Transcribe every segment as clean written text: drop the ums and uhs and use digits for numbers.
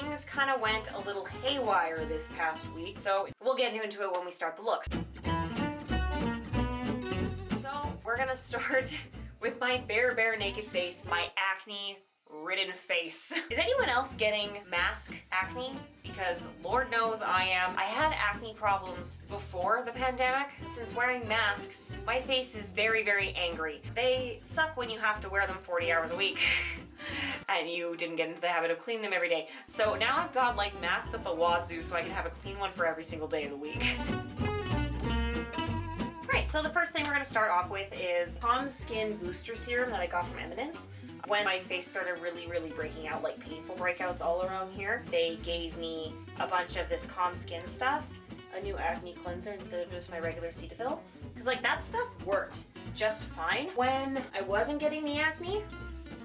things kind of went a little haywire this past week, so we'll get into it when we start the looks. So we're gonna start with my bare naked face, my acne-ridden face. Is anyone else getting mask acne? Because Lord knows I am. I had acne problems before the pandemic. Since wearing masks, my face is very angry. They suck when you have to wear them 40 hours a week and you didn't get into the habit of cleaning them every day. So now I've got like masks at the wazoo so I can have a clean one for every single day of the week. Alright, so the first thing we're going to start off with is Calm Skin Booster Serum that I got from Eminence. When my face started really breaking out, like painful breakouts all around here, they gave me a bunch of this Calm Skin stuff, a new acne cleanser instead of just my regular Cetaphil. Because like that stuff worked just fine when I wasn't getting the acne.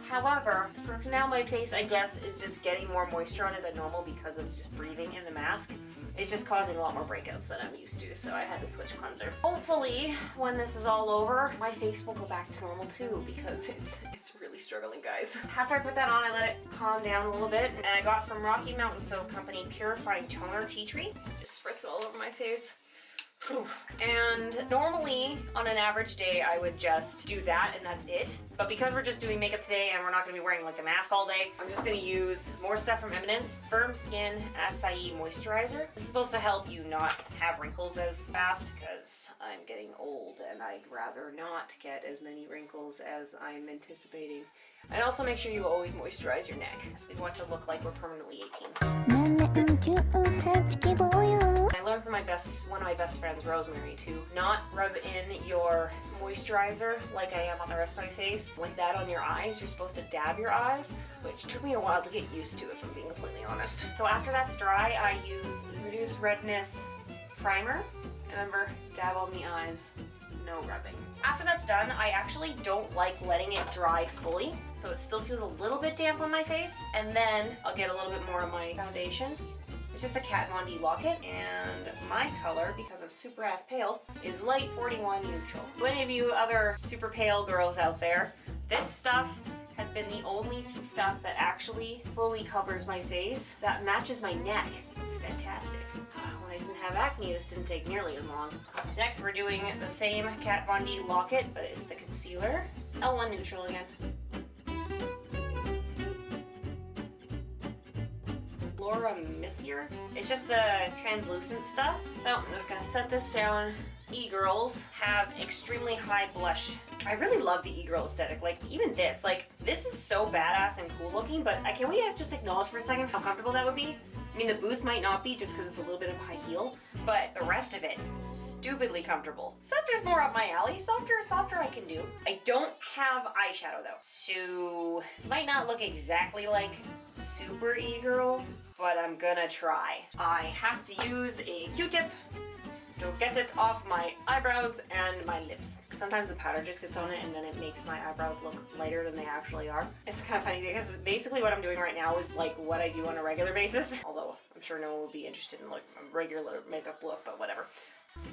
However, since now my face, I guess, is just getting more moisture on it than normal because of just breathing in the mask, it's just causing a lot more breakouts than I'm used to, so I had to switch cleansers. Hopefully, when this is all over, my face will go back to normal too, because it's really struggling, guys. After I put that on, I let it calm down a little bit, and I got from Rocky Mountain Soap Company Purifying Toner Tea Tree. Just spritz it all over my face. And normally on an average day I would just do that and that's it, but because we're just doing makeup today and we're not going to be wearing like the mask all day, I'm just going to use more stuff from Eminence Firm Skin Acai Moisturizer. This is supposed to help you not have wrinkles as fast because I'm getting old and I'd rather not get as many wrinkles as I'm anticipating. And also make sure you always moisturize your neck, because we want to look like we're permanently 18. I learned from one of my best friends, Rosemary, to not rub in your moisturizer like I am on the rest of my face, like that on your eyes. You're supposed to dab your eyes, which took me a while to get used to, if I'm being completely honest. So after that's dry, I use Reduce Redness Primer. Remember, dab on the eyes. No rubbing. After that's done, I actually don't like letting it dry fully, so it still feels a little bit damp on my face, and then I'll get a little bit more of my foundation. It's just the Kat Von D Lockit, and my color, because I'm super ass pale, is light 41 neutral. So any of you other super pale girls out there, this stuff has been the only stuff that actually fully covers my face that matches my neck. It's fantastic. When I didn't have acne, this didn't take nearly as long. So next we're doing the same Kat Von D Lockit, but it's the concealer. L1 neutral again. Laura Missier. It's just the translucent stuff. So I'm just gonna set this down. E-girls have extremely high blush. I really love the e-girl aesthetic. Like even this is so badass and cool looking, but can we just acknowledge for a second how comfortable that would be? I mean, the boots might not be just because it's a little bit of a high heel, but the rest of it, stupidly comfortable. Softer's more up my alley. Softer I can do. I don't have eyeshadow though, so it might not look exactly like super e-girl, but I'm gonna try. I have to use a Q-tip to get it off my eyebrows and my lips. Sometimes the powder just gets on it and then it makes my eyebrows look lighter than they actually are. It's kind of funny because basically what I'm doing right now is like what I do on a regular basis. Although I'm sure no one will be interested in like a regular makeup look, but whatever.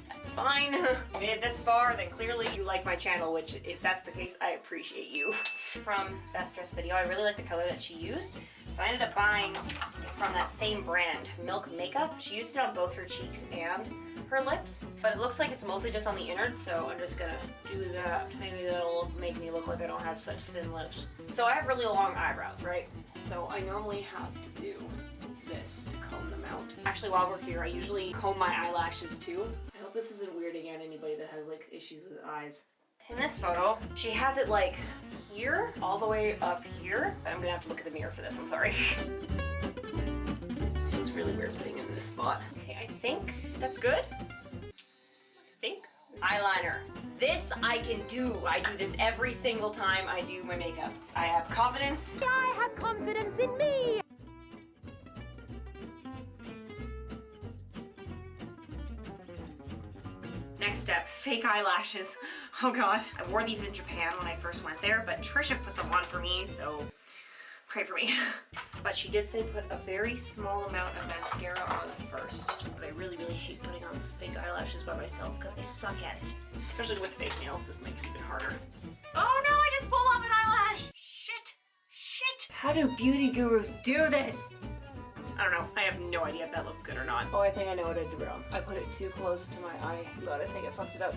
That's fine. If you made it this far, then clearly you like my channel, which if that's the case, I appreciate you. From Best Dress Video, I really like the color that she used. So I ended up buying from that same brand, Milk Makeup. She used it on both her cheeks and her lips, but it looks like it's mostly just on the innards, so I'm just gonna do that. Maybe that'll make me look like I don't have such thin lips. So I have really long eyebrows, right? So I normally have to do this to comb them out. Actually, while we're here, I usually comb my eyelashes too. I hope this isn't weirding out anybody that has like issues with eyes. In this photo, she has it like here, all the way up here. I'm gonna have to look at the mirror for this, I'm sorry. This feels really weird putting it in this spot. Okay, I think that's good. I think. Eyeliner. This I can do. I do this every single time I do my makeup. I have confidence. I have confidence in me. Next step, fake eyelashes. Oh god, I wore these in Japan when I first went there, but Trisha put them on for me, so pray for me. But she did say put a very small amount of mascara on first. But I really hate putting on fake eyelashes by myself because I suck at it. Especially with fake nails, this makes it even harder. Oh no, I just pulled off an eyelash! Shit! How do beauty gurus do this? I don't know. I have no idea if that looked good or not. Oh, I think I know what I did wrong. I put it too close to my eye, but I think I fucked it up.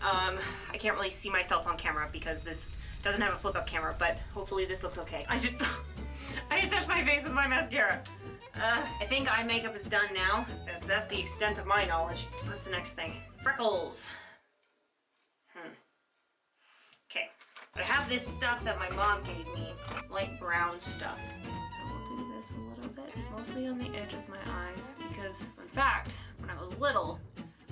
I can't really see myself on camera because this doesn't have a flip-up camera, but hopefully this looks okay. I just touched my face with my mascara. I think eye makeup is done now. That's the extent of my knowledge. What's the next thing? Freckles. Okay. I have this stuff that my mom gave me. It's light brown stuff. I will do this a little bit, mostly on the edge of my eyes, because in fact, when I was little,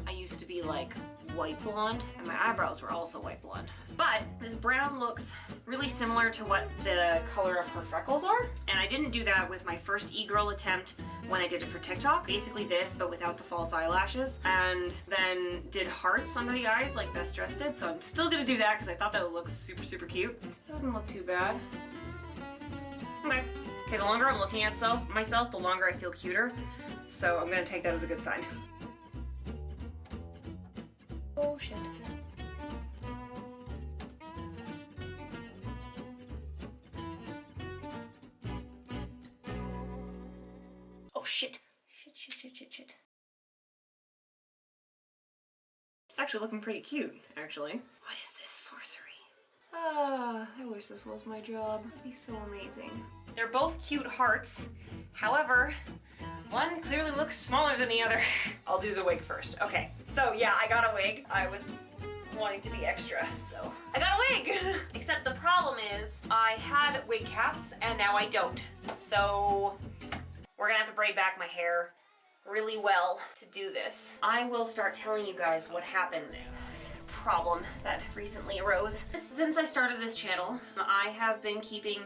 I used to be like white blonde, and my eyebrows were also white blonde. But this brown looks really similar to what the color of her freckles are, and I didn't do that with my first e-girl attempt when I did it for TikTok. Basically this, but without the false eyelashes, and then did hearts under the eyes like Best Dressed did, so I'm still gonna do that because I thought that would look super, super cute. Doesn't look too bad. Okay. Okay, the longer I'm looking at myself, the longer I feel cuter, so I'm gonna take that as a good sign. Oh shit. Oh shit. Shit. It's actually looking pretty cute, actually. What is this sorcery? Ah, I wish this was my job. It'd be so amazing. They're both cute hearts. However, one clearly looks smaller than the other. I'll do the wig first. Okay, so yeah, I got a wig. I was wanting to be extra, so I got a wig! Except the problem is, I had wig caps and now I don't. So we're gonna have to braid back my hair really well to do this. I will start telling you guys what happened. Problem that recently arose. Since I started this channel, I have been keeping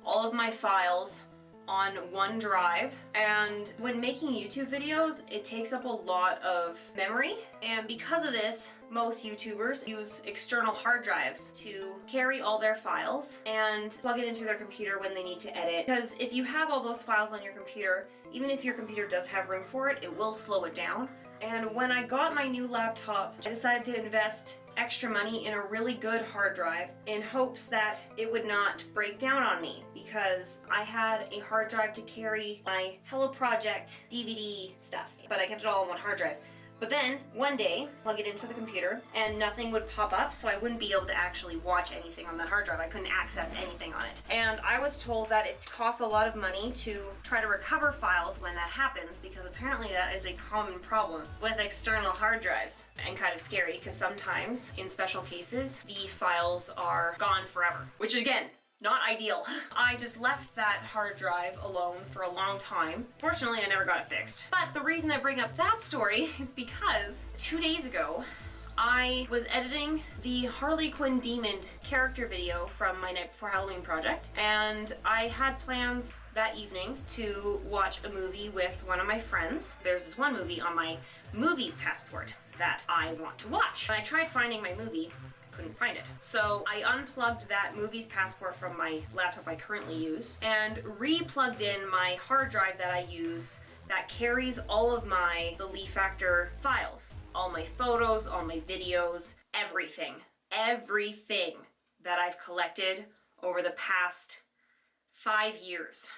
all of my files on OneDrive, and when making YouTube videos, it takes up a lot of memory, and because of this, most YouTubers use external hard drives to carry all their files and plug it into their computer when they need to edit. Because if you have all those files on your computer, even if your computer does have room for it, it will slow it down. And when I got my new laptop, I decided to invest extra money in a really good hard drive in hopes that it would not break down on me, because I had a hard drive to carry my Hello Project DVD stuff, but I kept it all on one hard drive. But then, one day, plug it into the computer, and nothing would pop up, so I wouldn't be able to actually watch anything on that hard drive. I couldn't access anything on it. And I was told that it costs a lot of money to try to recover files when that happens, because apparently that is a common problem with external hard drives. And kind of scary, because sometimes, in special cases, the files are gone forever. Which, again, not ideal. I just left that hard drive alone for a long time. Fortunately, I never got it fixed. But the reason I bring up that story is because 2 days ago, I was editing the Harley Quinn Demon character video from my Night Before Halloween project, and I had plans that evening to watch a movie with one of my friends. There's this one movie on my movies passport that I want to watch. When I tried finding my movie, couldn't find it. So I unplugged that movie's passport from my laptop I currently use and re-plugged in my hard drive that I use that carries all of the Lee Factor files. All my photos, all my videos, everything that I've collected over the past 5 years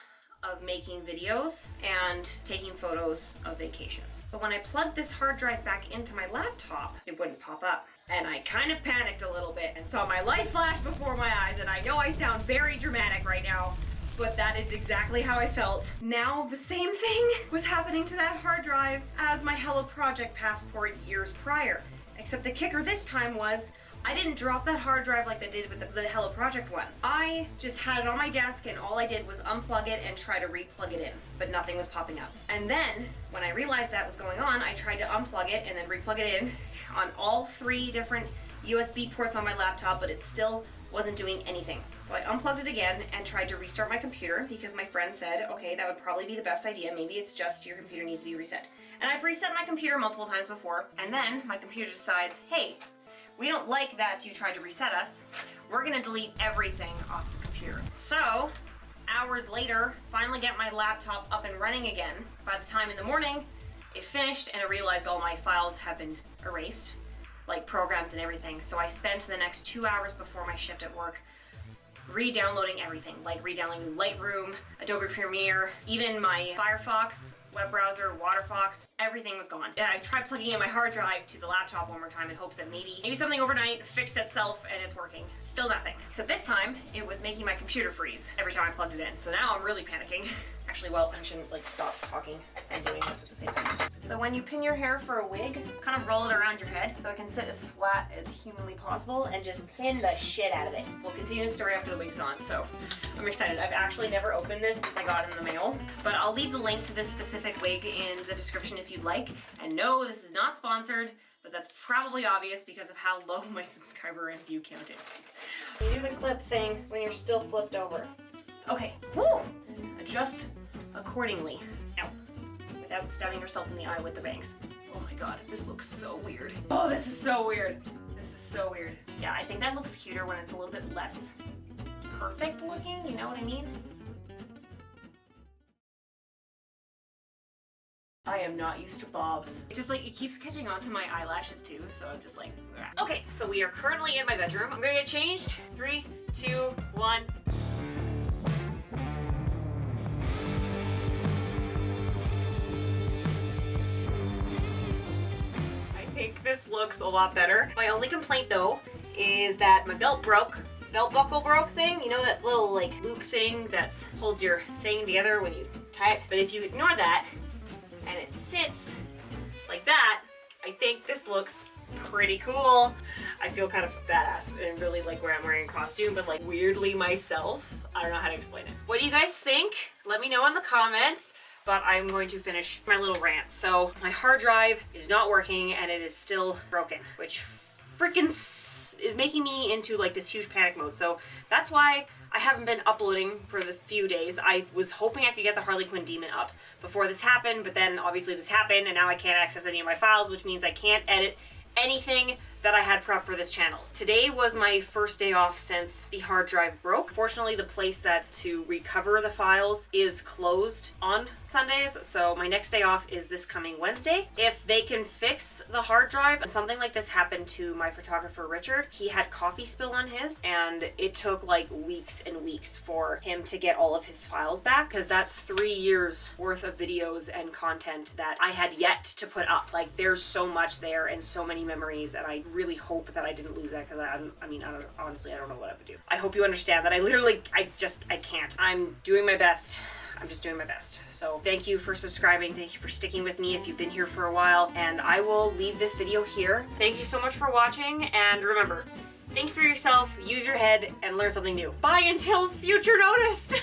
of making videos and taking photos of vacations. But when I plugged this hard drive back into my laptop, it wouldn't pop up. And I kind of panicked a little bit and saw my life flash before my eyes, and I know I sound very dramatic right now, but that is exactly how I felt. Now the same thing was happening to that hard drive as my Hello Project passport years prior. Except the kicker this time was, I didn't drop that hard drive like I did with the Hello Project one. I just had it on my desk, and all I did was unplug it and try to re-plug it in, but nothing was popping up. And then, when I realized that was going on, I tried to unplug it and then re-plug it in on all 3 different USB ports on my laptop, but it still wasn't doing anything. So I unplugged it again and tried to restart my computer, because my friend said, okay, that would probably be the best idea. Maybe it's just your computer needs to be reset. And I've reset my computer multiple times before, and then my computer decides, hey, we don't like that you tried to reset us. We're gonna delete everything off the computer. So, hours later, finally get my laptop up and running again. By the time in the morning, it finished and I realized all my files have been erased, like programs and everything. So I spent the next 2 hours before my shift at work re-downloading everything, like re-downloading Lightroom, Adobe Premiere, even my Firefox web browser, Waterfox, everything was gone. And I tried plugging in my hard drive to the laptop one more time in hopes that maybe something overnight fixed itself and it's working. Still nothing. Except this time, it was making my computer freeze every time I plugged it in. So now I'm really panicking. Actually, well, I shouldn't like stop talking and doing this at the same time. So when you pin your hair for a wig, kind of roll it around your head so it can sit as flat as humanly possible and just pin the shit out of it. We'll continue the story after the wig's on, so I'm excited. I've actually never opened this since I got it in the mail, but I'll leave the link to this specific wig in the description if you'd like. And no, this is not sponsored, but that's probably obvious because of how low my subscriber and view count is. You do the clip thing when you're still flipped over. Okay, woo! And adjust accordingly. Ow. Without stabbing yourself in the eye with the bangs. Oh my god, this looks so weird. Oh, this is so weird. This is so weird. Yeah, I think that looks cuter when it's a little bit less perfect looking, you know what I mean? I am not used to bobs. It's just like, it keeps catching on to my eyelashes too, so I'm just like, ugh. Okay, so we are currently in my bedroom. I'm gonna get changed. 3, 2, 1. I think this looks a lot better. My only complaint though is that my belt buckle broke thing. You know that little like loop thing that holds your thing together when you tie it? But if you ignore that, and it sits like that, I think this looks pretty cool. I feel kind of badass and really like where I'm wearing a costume, but like weirdly myself. I don't know how to explain it. What do you guys think? Let me know in the comments, but I'm going to finish my little rant. So my hard drive is not working and it is still broken, which freaking is making me into like this huge panic mode. So that's why I haven't been uploading for the few days. I was hoping I could get the Harley Quinn Demon up before this happened, but then obviously this happened and now I can't access any of my files, which means I can't edit anything that I had prepped for this channel. Today was my first day off since the hard drive broke. Fortunately, the place that's to recover the files is closed on Sundays, so my next day off is this coming Wednesday. If they can fix the hard drive, and something like this happened to my photographer Richard. He had coffee spill on his, and it took like weeks and weeks for him to get all of his files back, because that's 3 years worth of videos and content that I had yet to put up. Like, there's so much there and so many memories, and I really hope that I didn't lose that, because honestly, I don't know what I would do. I hope you understand that I can't. I'm doing my best. I'm just doing my best. So thank you for subscribing. Thank you for sticking with me if you've been here for a while, and I will leave this video here. Thank you so much for watching, and remember, think for yourself, use your head, and learn something new. Bye until future notice!